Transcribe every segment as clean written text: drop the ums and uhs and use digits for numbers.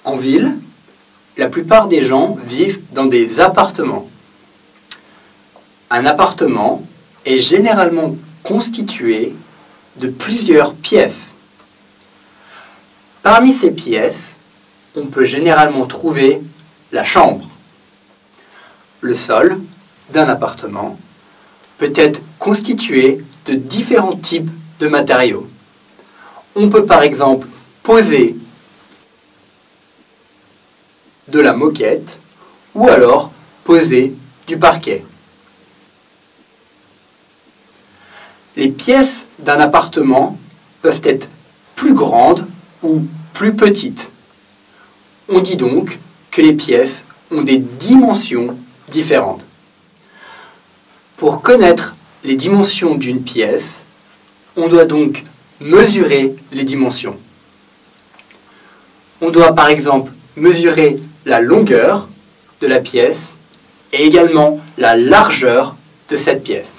En ville, la plupart des gens vivent dans des appartements. Un appartement est généralement constitué de plusieurs pièces. Parmi ces pièces, on peut généralement trouver la chambre. Le sol d'un appartement peut être constitué de différents types de matériaux. On peut par exemple poser de la moquette ou alors poser du parquet. Les pièces d'un appartement peuvent être plus grandes ou plus petites. On dit donc que les pièces ont des dimensions différentes. Pour connaître les dimensions d'une pièce, on doit donc mesurer les dimensions. On doit par exemple mesurer la longueur de la pièce et également la largeur de cette pièce.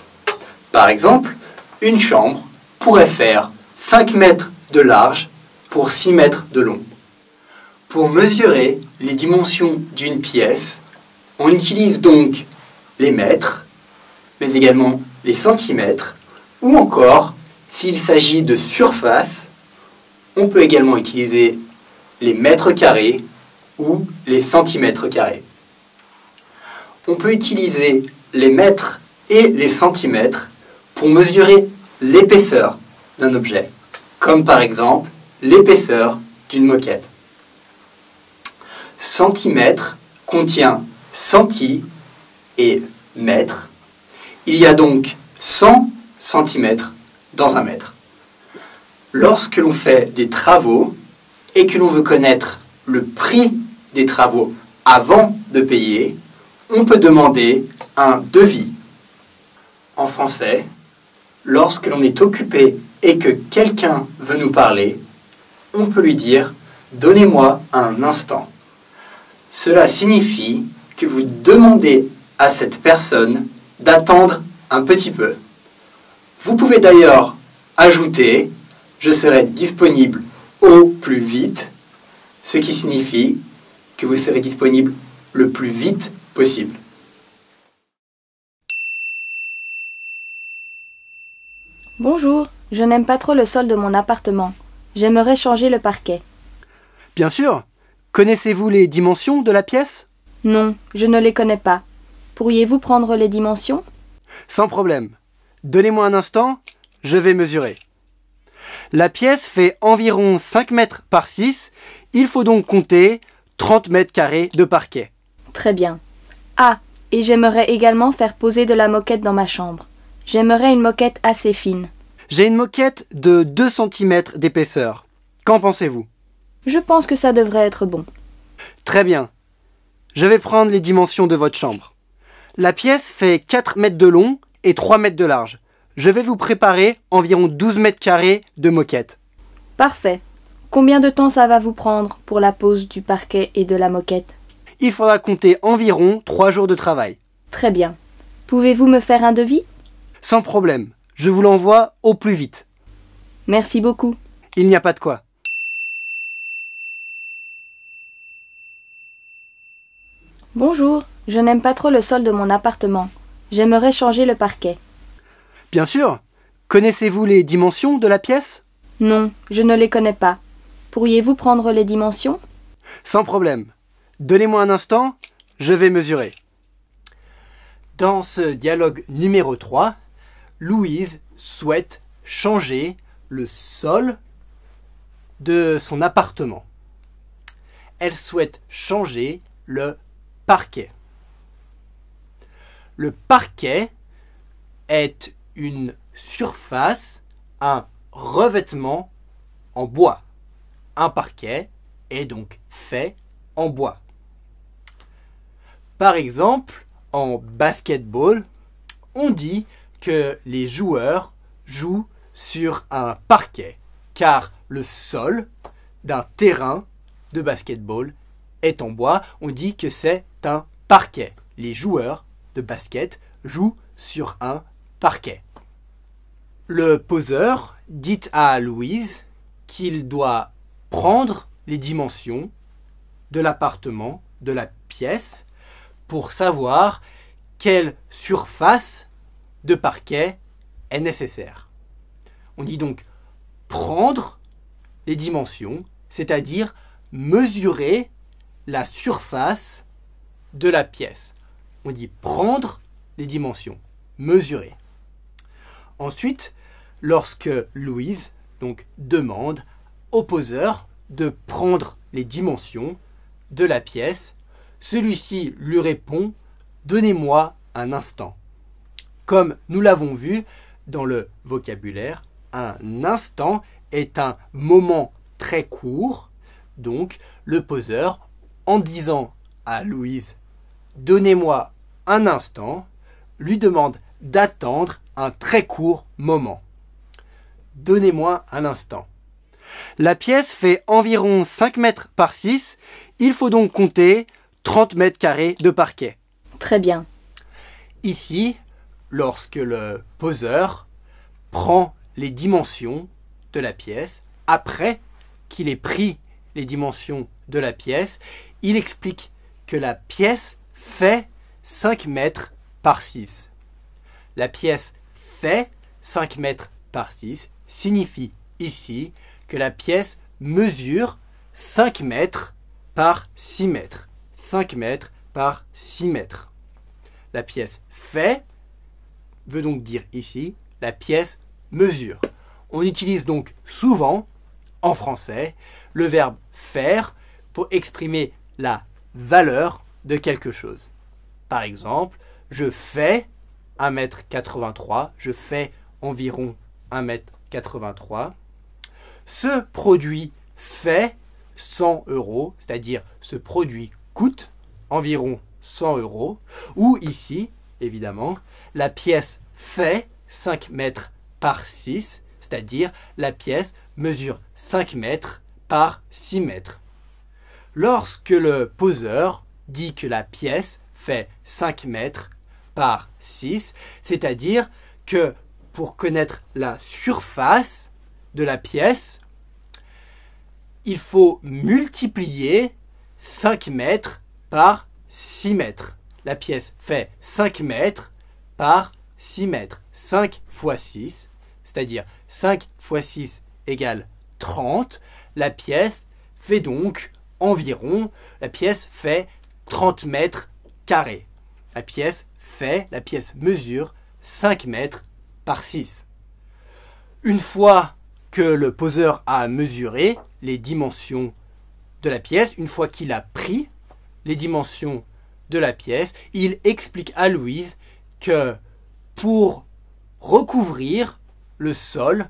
Par exemple, une chambre pourrait faire 5 mètres de large pour 6 mètres de long. Pour mesurer les dimensions d'une pièce, on utilise donc les mètres, mais également les centimètres, ou encore, s'il s'agit de surface, on peut également utiliser les mètres carrés ou les centimètres carrés. On peut utiliser les mètres et les centimètres pour mesurer l'épaisseur d'un objet, comme par exemple l'épaisseur d'une moquette. Centimètre contient centi et mètre. Il y a donc 100 centimètres dans un mètre. Lorsque l'on fait des travaux et que l'on veut connaître le prix des travaux avant de payer, on peut demander un devis. En français, lorsque l'on est occupé et que quelqu'un veut nous parler, on peut lui dire « Donnez-moi un instant ». Cela signifie que vous demandez à cette personne d'attendre un petit peu. Vous pouvez d'ailleurs ajouter « Je serai disponible au plus vite », ce qui signifie que vous serez disponible le plus vite possible. Bonjour, je n'aime pas trop le sol de mon appartement. J'aimerais changer le parquet. Bien sûr. Connaissez-vous les dimensions de la pièce? Non, je ne les connais pas. Pourriez-vous prendre les dimensions? Sans problème. Donnez-moi un instant, je vais mesurer. La pièce fait environ 5 mètres par 6. Il faut donc compter 30 mètres carrés de parquet. Très bien. Ah, et j'aimerais également faire poser de la moquette dans ma chambre. J'aimerais une moquette assez fine. J'ai une moquette de 2 cm d'épaisseur. Qu'en pensez-vous? Je pense que ça devrait être bon. Très bien. Je vais prendre les dimensions de votre chambre. La pièce fait 4 mètres de long et 3 mètres de large. Je vais vous préparer environ 12 mètres carrés de moquette. Parfait. Combien de temps ça va vous prendre pour la pose du parquet et de la moquette? Il faudra compter environ 3 jours de travail. Très bien. Pouvez-vous me faire un devis? Sans problème. Je vous l'envoie au plus vite. Merci beaucoup. Il n'y a pas de quoi. Bonjour, je n'aime pas trop le sol de mon appartement. J'aimerais changer le parquet. Bien sûr. Connaissez-vous les dimensions de la pièce? Non, je ne les connais pas. Pourriez-vous prendre les dimensions? Sans problème. Donnez-moi un instant, je vais mesurer. Dans ce dialogue numéro 3, Louise souhaite changer le sol de son appartement. Elle souhaite changer le parquet. Le parquet est une surface, un revêtement en bois. Un parquet est donc fait en bois. Par exemple, en basketball, on dit que les joueurs jouent sur un parquet, car le sol d'un terrain de basketball est en bois. On dit que c'est un parquet. Les joueurs de basket jouent sur un parquet. Le poseur dit à Louise qu'il doit prendre les dimensions de l'appartement, de la pièce, pour savoir quelle surface de parquet est nécessaire. On dit donc prendre les dimensions, c'est-à-dire mesurer la surface de la pièce. On dit prendre les dimensions, mesurer. Ensuite, lorsque Louise donc demande au poseur de prendre les dimensions de la pièce, celui-ci lui répond « Donnez-moi un instant ». Comme nous l'avons vu dans le vocabulaire, un instant est un moment très court. Donc, le poseur, en disant à Louise « Donnez-moi un instant », lui demande d'attendre un très court moment. Donnez-moi un instant. La pièce fait environ 5 mètres par 6. Il faut donc compter 30 mètres carrés de parquet. Très bien. Ici, lorsque le poseur prend les dimensions de la pièce, après qu'il ait pris les dimensions de la pièce, il explique que la pièce fait 5 mètres par 6. La pièce fait 5 mètres par 6 signifie ici que la pièce mesure 5 mètres par 6 mètres. 5 mètres par 6 mètres. La pièce fait veut donc dire ici la pièce mesure. On utilise donc souvent en français le verbe faire pour exprimer la valeur de quelque chose. Par exemple, je fais 1,83 m, je fais environ 1,83 m. Ce produit fait 100 €, c'est-à-dire ce produit coûte environ 100 €, ou ici, évidemment, la pièce fait 5 mètres par 6, c'est-à-dire la pièce mesure 5 mètres par 6 mètres. Lorsque le poseur dit que la pièce fait 5 mètres par 6, c'est-à-dire que pour connaître la surface de la pièce, il faut multiplier 5 mètres par 6 mètres. La pièce fait 5 mètres par 6 mètres. 5 fois 6, c'est-à-dire 5 fois 6 égale 30. La pièce fait donc environ, la pièce fait 30 mètres carrés. La pièce mesure 5 mètres par 6. Une fois que le poseur a mesuré les dimensions de la pièce, une fois qu'il a pris les dimensions de la pièce, il explique à Louise que pour recouvrir le sol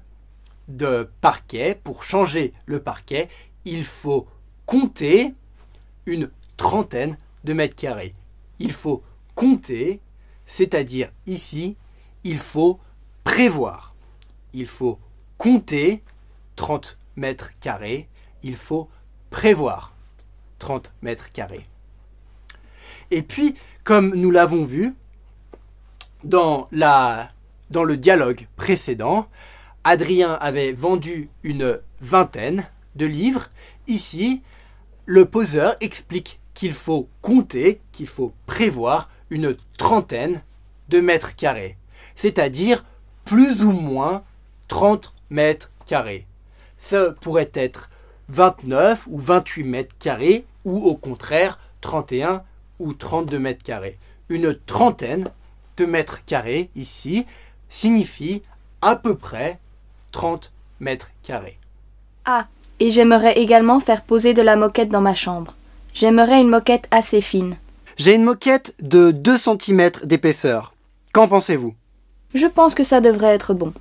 de parquet, pour changer le parquet, il faut compter une trentaine de mètres carrés. Il faut compter, c'est-à-dire ici, il faut prévoir. Il faut compter 30 mètres carrés, il faut prévoir 30 mètres carrés. Et puis, comme nous l'avons vu dans le dialogue précédent, Adrien avait vendu une vingtaine de livres. Ici, le poseur explique qu'il faut compter, qu'il faut prévoir une trentaine de mètres carrés, c'est-à-dire plus ou moins 30 mètres carrés. Ça pourrait être 29 ou 28 mètres carrés, ou au contraire 31 ou 32 mètres carrés. Une trentaine de mètres carrés ici signifie à peu près 30 mètres carrés. Ah, et j'aimerais également faire poser de la moquette dans ma chambre. J'aimerais une moquette assez fine. J'ai une moquette de 2 cm d'épaisseur. Qu'en pensez-vous? Je pense que ça devrait être bon.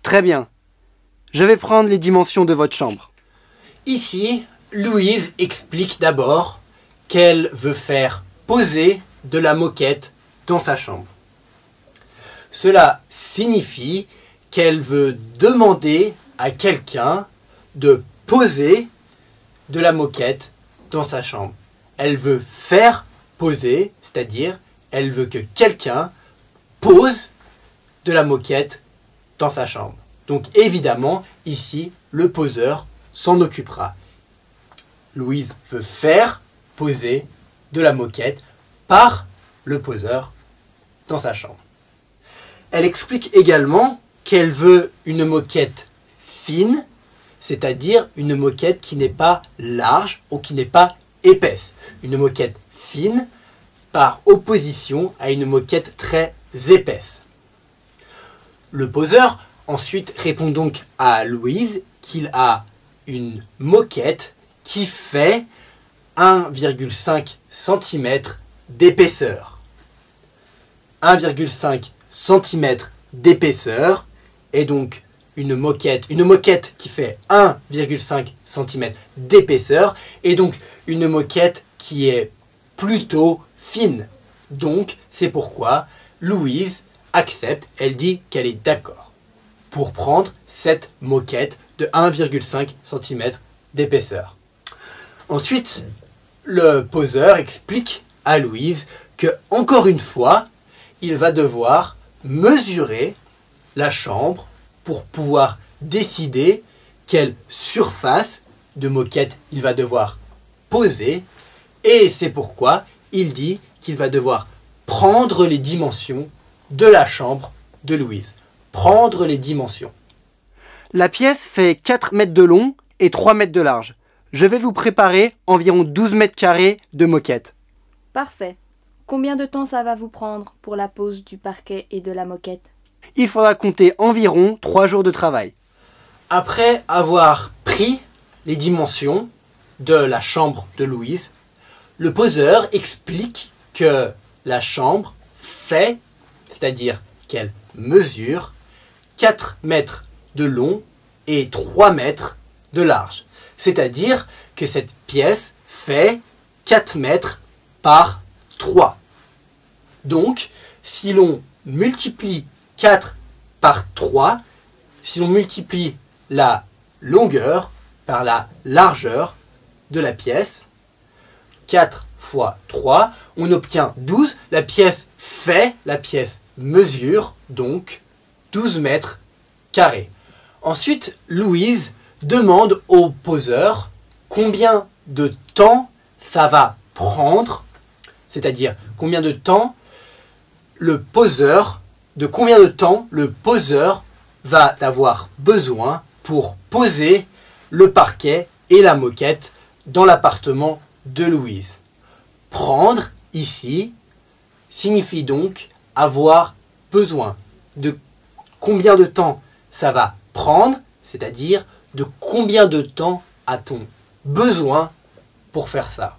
Très bien. Je vais prendre les dimensions de votre chambre. Ici, Louise explique d'abord qu'elle veut faire poser de la moquette dans sa chambre. Cela signifie qu'elle veut demander à quelqu'un de poser de la moquette dans sa chambre. Elle veut faire poser, c'est-à-dire elle veut que quelqu'un pose de la moquette dans sa chambre. Donc évidemment, ici, le poseur s'en occupera. Louise veut faire poser de la moquette par le poseur dans sa chambre. Elle explique également qu'elle veut une moquette fine, c'est-à-dire une moquette qui n'est pas large ou qui n'est pas épaisse. Une moquette fine par opposition à une moquette très épaisse. Le poseur ensuite répond donc à Louise qu'il a une moquette qui fait 1,5 cm d'épaisseur. 1,5 cm d'épaisseur est donc une moquette qui fait 1,5 cm d'épaisseur est donc une moquette qui est plutôt fine. Donc c'est pourquoi Louise accepte, elle dit qu'elle est d'accord pour prendre cette moquette de 1,5 cm d'épaisseur. Ensuite, le poseur explique à Louise que, encore une fois, il va devoir mesurer la chambre pour pouvoir décider quelle surface de moquette il va devoir poser. Et c'est pourquoi il dit qu'il va devoir prendre les dimensions de la chambre de Louise. Prendre les dimensions. La pièce fait 4 mètres de long et 3 mètres de large. Je vais vous préparer environ 12 mètres carrés de moquette. Parfait. Combien de temps ça va vous prendre pour la pose du parquet et de la moquette? Il faudra compter environ 3 jours de travail. Après avoir pris les dimensions de la chambre de Louise, le poseur explique que la chambre fait, c'est-à-dire qu'elle mesure 4 mètres de long et 3 mètres de large. C'est-à-dire que cette pièce fait 4 mètres par 3. Donc, si l'on multiplie 4 par 3, si l'on multiplie la longueur par la largeur de la pièce, 4 fois 3, on obtient 12. La pièce mesure donc 12 mètres carrés. Ensuite, Louise demande au poseur combien de temps ça va prendre, c'est-à-dire combien de temps le poseur va avoir besoin pour poser le parquet et la moquette dans l'appartement de Louise. Prendre ici signifie donc avoir besoin. De combien de temps ça va prendre, c'est-à-dire de combien de temps a-t-on besoin pour faire ça.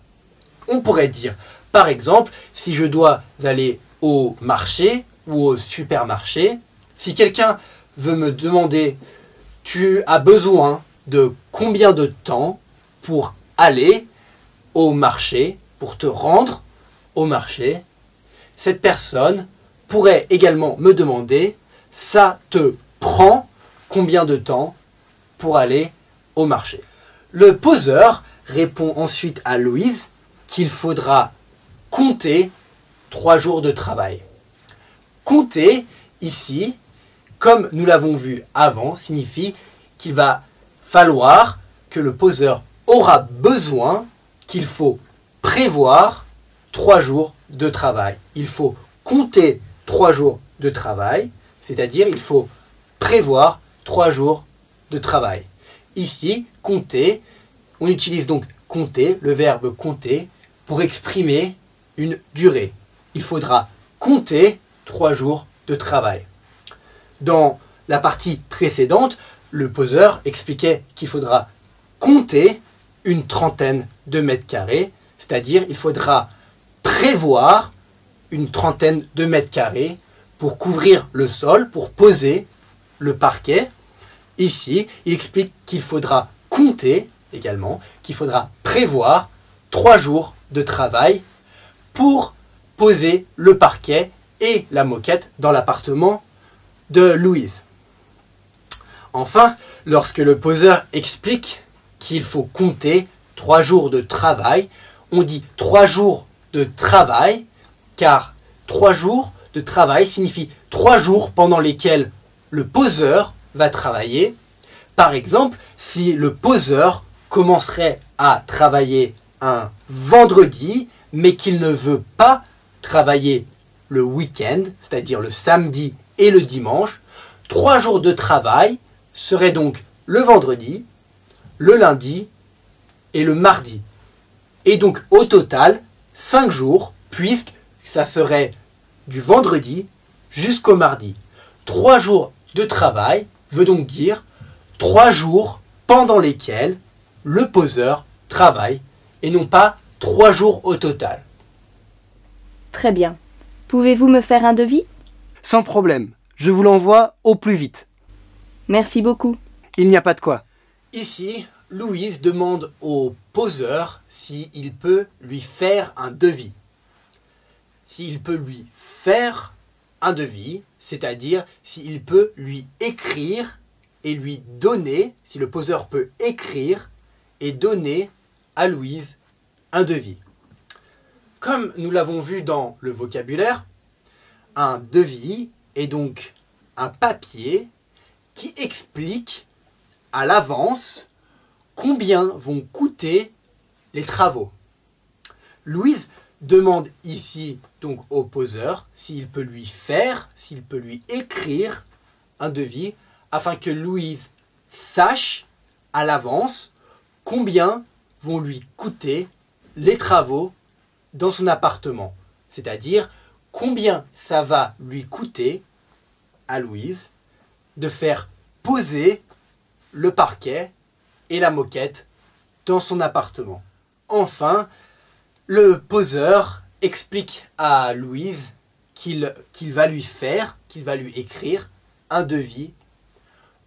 On pourrait dire, par exemple, si je dois aller au marché ou au supermarché, si quelqu'un veut me demander « Tu as besoin de combien de temps pour aller au marché, pour te rendre au marché ?» Cette personne pourrait également me demander « Ça te prend combien de temps pour aller au marché ?» Le poseur répond ensuite à Louise qu'il faudra compter 3 jours de travail. Compter, ici, comme nous l'avons vu avant, signifie qu'il va falloir que le poseur aura besoin, qu'il faut prévoir 3 jours de travail. Il faut compter 3 jours de travail, c'est-à-dire il faut prévoir 3 jours de travail. Ici, compter, on utilise donc compter, le verbe compter, pour exprimer une durée. Il faudra compter 3 jours de travail. Dans la partie précédente, le poseur expliquait qu'il faudra compter une trentaine de mètres carrés, c'est-à-dire il faudra prévoir une trentaine de mètres carrés pour couvrir le sol, pour poser le parquet. Ici, il explique qu'il faudra compter également, qu'il faudra prévoir 3 jours de travail pour poser le parquet et la moquette dans l'appartement de Louise. Enfin, lorsque le poseur explique qu'il faut compter 3 jours de travail, on dit 3 jours de travail, car 3 jours de travail signifie 3 jours pendant lesquels le poseur va travailler. Par exemple, si le poseur commencerait à travailler un vendredi, mais qu'il ne veut pas travailler le week-end, c'est-à-dire le samedi et le dimanche, 3 jours de travail seraient donc le vendredi, le lundi et le mardi. Et donc au total, 5 jours, puisque ça ferait du vendredi jusqu'au mardi. 3 jours de travail veut donc dire 3 jours pendant lesquels le poseur travaille et non pas 3 jours au total. Très bien. Pouvez-vous me faire un devis? Sans problème, je vous l'envoie au plus vite. Merci beaucoup. Il n'y a pas de quoi. Ici, Louise demande au poseur s'il peut lui faire un devis. S'il peut lui faire un devis, c'est-à-dire s'il peut lui écrire et lui donner, si le poseur peut écrire et donner à Louise un devis. Comme nous l'avons vu dans le vocabulaire, un devis est donc un papier qui explique à l'avance combien vont coûter les travaux. Louise demande ici donc au poseur s'il peut lui faire, s'il peut lui écrire un devis afin que Louise sache à l'avance combien vont lui coûter les travaux dans son appartement. C'est-à-dire combien ça va lui coûter à Louise de faire poser le parquet et la moquette dans son appartement. Enfin, le poseur explique à Louise qu'il va lui faire, qu'il va lui écrire un devis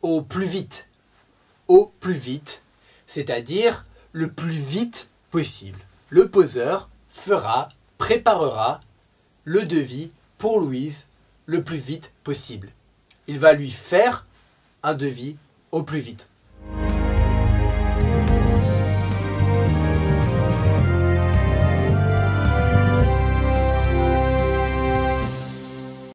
au plus vite. Au plus vite, c'est-à-dire le plus vite possible. Le poseur préparera le devis pour Louise le plus vite possible. Il va lui faire un devis au plus vite.